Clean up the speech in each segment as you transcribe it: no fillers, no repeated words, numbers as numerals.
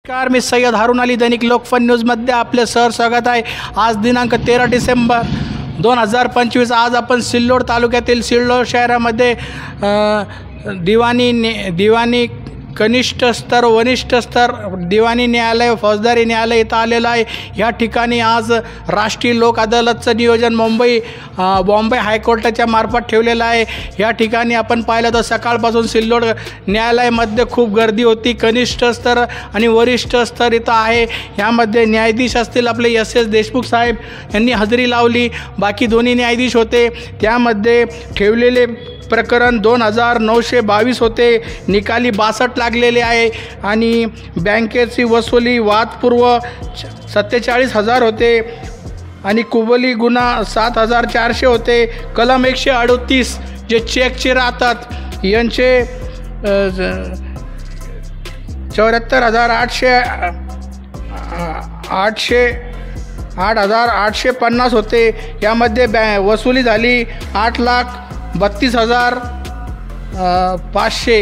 नमस्कार, मी सय्यद हारून अली, दैनिक लोकफन न्यूजमध्ये आपले स्वागत आहे। आज दिनांक 13 डिसेंबर 2025। आज आपण सिल्लोड तालुक्यातील सिल्लोड शहरामध्ये दिवाणी कनिष्ठ स्तर, वरिष्ठ स्तर, दिवाणी न्यायालय, फौजदारी न्यायालय इथं आलेलं आहे। या ठिकाणी आज राष्ट्रीय लोक अदालतचं नियोजन बॉम्बे हायकोर्टाच्या मार्फत ठेवलेलं आहे। या ठिकाणी आपण पाहिलं तर सकाळपासून सिल्लोड न्यायालयामध्ये खूप गर्दी होती। कनिष्ठ स्तर आणि वरिष्ठ स्तर इथं आहे। यामध्ये न्यायाधीश असतील आपले S.S. देशमुख साहेब यांनी हजेरी लावली। बाकी दोन्ही न्यायाधीश होते। त्यामध्ये ठेवलेले प्रकरण 2922 होते। निकाली 62 लागलेले आहे आणि बँकेची वसुली वादपूर्व 47,000 होते आणि कुबली गुन्हा 7,400 होते। कलम 138 जे चेकचे राहतात यांचे 8,850 होते। यामध्ये वसुली झाली 8,32,500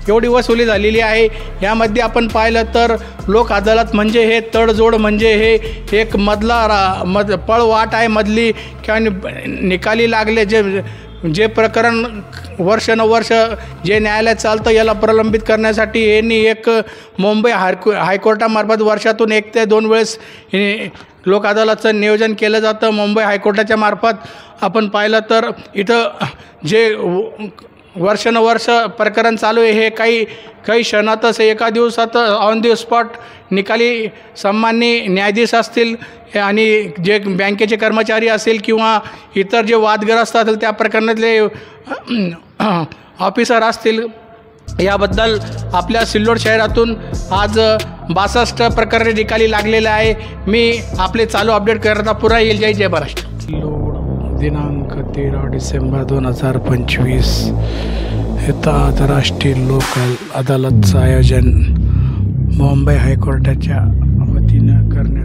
एवढी वसुली झालेली आहे। यामध्ये आपण पाहिलं तर लोक अदालत म्हणजे हे तडजोड, म्हणजे हे एक पळवाट आहे मधली, किंवा निकाली लागले जे प्रकरण वर्ष जे न्यायालयात चालतं याला प्रलंबित करण्यासाठी यांनी एक मुंबई हायकोर्टामार्फत वर्षातून 1 ते 2 वेळेस लोक अदालतचं नियोजन केलं जातं मुंबई हायकोर्टाच्या मार्फत। आपण पाहिलं तर इथं जे वर्ष प्रकरण चालू आहे हे काही क्षणातच, एका दिवसात ऑन दी स्पॉट निकाली सन्माननीय न्यायाधीश असतील आणि जे बँकेचे कर्मचारी असतील किंवा इतर जे वादग्रस्त असतील त्या प्रकरणातले ऑफिसर असतील, याबद्दल आपल्या सिल्लोड शहरातून आज 62 प्रकरणे निकाली लागलेले आहे। मी आपले चालू अपडेट करता पुन्हा येईल। जय महाराष्ट्र। दिनांक 13 डिसेंबर 2025 इथं आंतरराष्ट्रीय लोक अदालतचं आयोजन मुंबई हायकोर्टाच्या वतीनं करण्यात